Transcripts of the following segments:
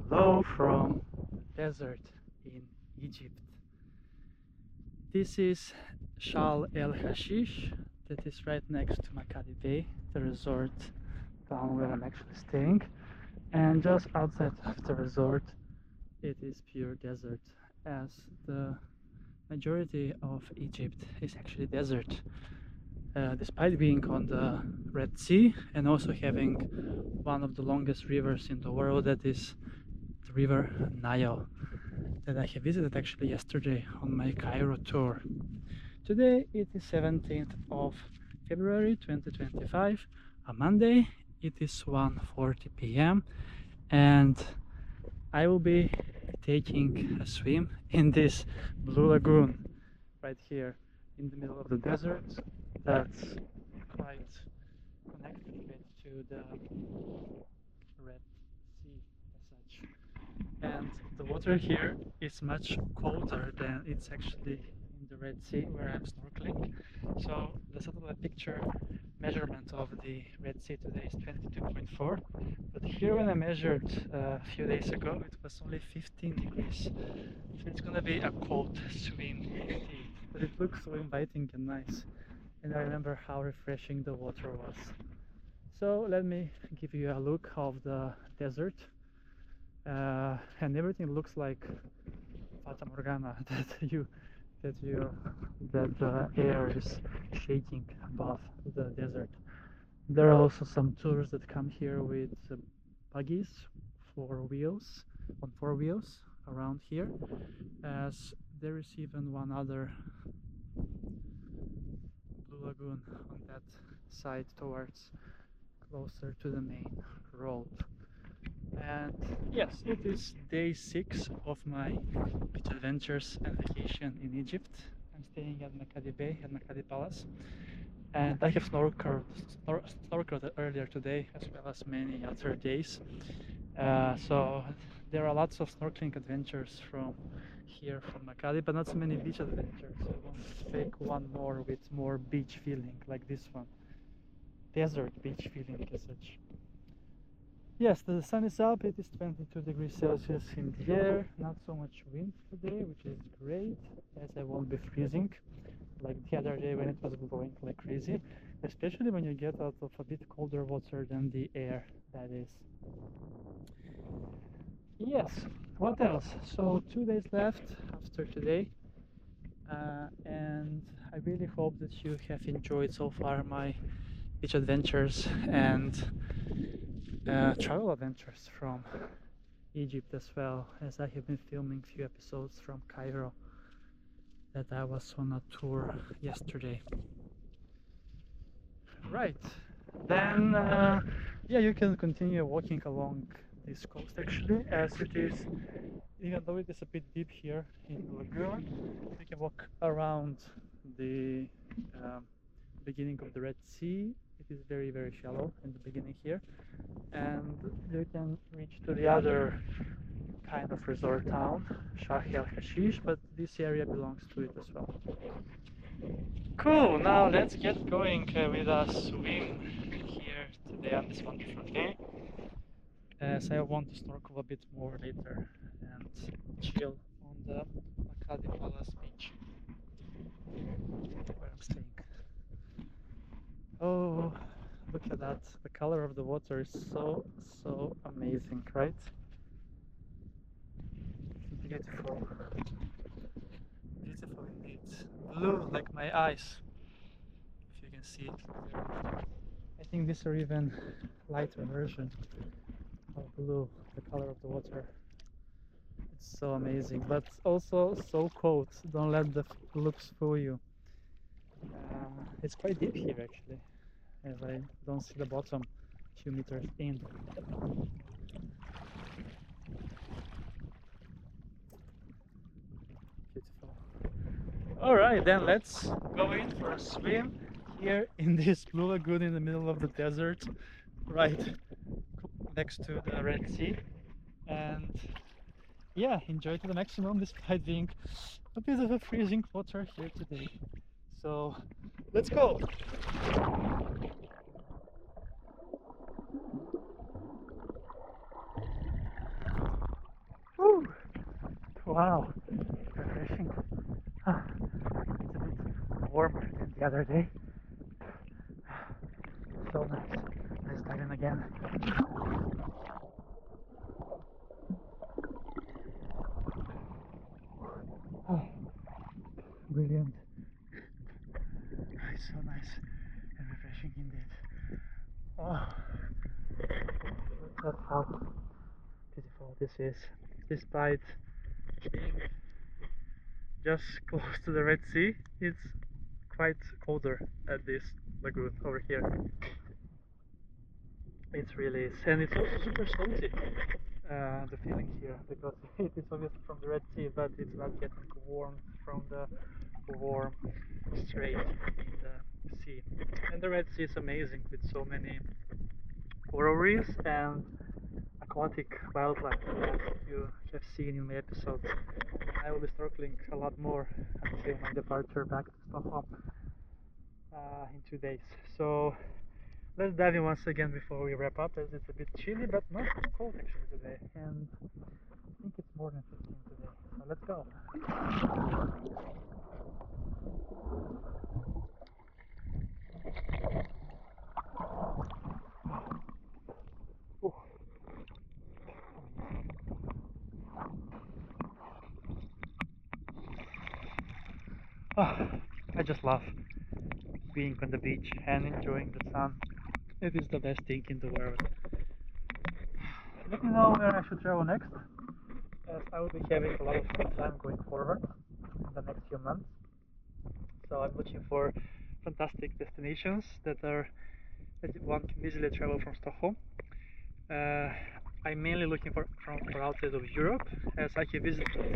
Hello from the desert in Egypt. This is Sahl Hasheesh, that is right next to Makadi Bay, the resort town where I'm actually staying. And just outside of the resort, it is pure desert, as the majority of Egypt is actually desert. Despite being on the Red Sea and also having one of the longest rivers in the world, that is the river Nile, that I have visited actually yesterday on my Cairo tour. Today it is 17th of February 2025, a Monday. It is 1:40 p.m. and I will be taking a swim in this blue lagoon right here in the middle of the desert. That's quite connected to the Red Sea as such. And the water here is much colder than it's actually in the Red Sea where I'm snorkeling. So the satellite picture measurement of the Red Sea today is 22.4, but here when I measured a few days ago it was only 15 degrees. So it's gonna be a cold swim indeed, but it looks so inviting and nice, and I remember how refreshing the water was. So let me give you a look of the desert. And everything looks like Fata Morgana that the air is shaking above the desert. There are also some tours that come here with buggies, on four wheels around here, as there is even one other blue lagoon on that side towards closer to the main road. And yes, it is day 6 of my beach adventures and vacation in Egypt. I'm staying at Makadi Bay, at Makadi Palace, and I have snorkeled earlier today as well as many other days. So there are lots of snorkeling adventures from here from Makadi, but not so many beach adventures. I want to take one more with more beach feeling, like this one, desert beach feeling as such. Yes, the sun is up, it is 22 degrees Celsius in the air, not so much wind today, which is great, as I won't be freezing like the other day when it was blowing like crazy, especially when you get out of a bit colder water than the air, that is. Yes, what else? So 2 days left after today, and I really hope that you have enjoyed so far my beach adventures and travel adventures from Egypt, as well as I have been filming few episodes from Cairo that I was on a tour yesterday. Right, then yeah, you can continue walking along this coast actually, as it is, even though it is a bit deep here in the lagoon, you can walk around the beginning of the Red Sea. It is very shallow in the beginning here, and you can reach to the other kind of resort town, Sahl Hasheesh, but this area belongs to it as well. Cool, now let's get going with a swim here today on this wonderful day, as I want to snorkel a bit more later and chill on the Makadi Palace beach where I'm staying. Oh, look at that, the color of the water is so amazing, right? Beautiful, beautiful indeed, blue like my eyes, if you can see it. I think these are even lighter version of blue, the color of the water. It's so amazing, but also so cold. Don't let the looks fool you. It's quite deep here actually, as I don't see the bottom a few meters in. Beautiful. Alright, then let's go in for a swim here in this blue lagoon in the middle of the desert, right next to the Red Sea, and yeah, enjoy to the maximum despite being a bit of a freezing water here today. So let's go! Wow, refreshing. Ah, it's a bit warmer than the other day. So nice. Let's dive in again. Oh, brilliant. It's so nice and refreshing indeed. Oh, that's how beautiful this is. Despite being just close to the Red Sea, it's quite colder at this lagoon over here. It really is, and it's also super salty. The feeling here, because it is obviously from the Red Sea, but it's not getting warm from the warm strait in the sea. And the Red Sea is amazing with so many coral reefs and aquatic wildlife, as you have seen in my episodes. I will be snorkeling a lot more until my departure back to Stockholm in 2 days. So let's dive in once again before we wrap up, as it's a bit chilly but not too cold actually today, and I think it's more than 15 today. So let's go. Ooh. Oh, I just love being on the beach and enjoying the sun. It is the best thing in the world. Let me know where I should travel next, as I will be having a lot of free time going forward in the next few months. So I'm looking for fantastic destinations that one can easily travel from Stockholm. Uh, I'm mainly looking for outside of Europe, as I can visit most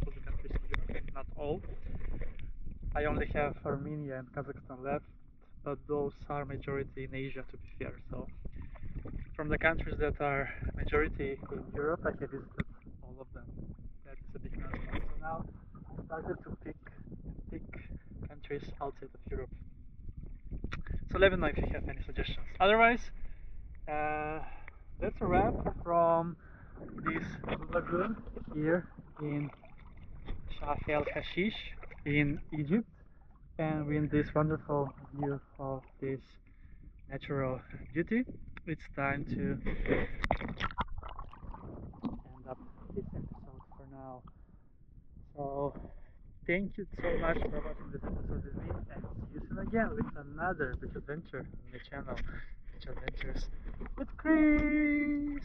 of the countries in Europe, not all. I only have Armenia and Kazakhstan left, but those are majority in Asia, to be fair. So from the countries that are majority in Europe, I have visited all of them. That is a big milestone. So now I started to pick countries outside of Europe. So let me know if you have any suggestions. Otherwise, uh, that's a wrap from this lagoon here in Sahl Hasheesh in Egypt, and with this wonderful view of this natural beauty. It's time to end up this episode for now. So thank you so much for watching this episode with me, and see you soon again with another beach adventure on my channel, Beach Adventures with Chris.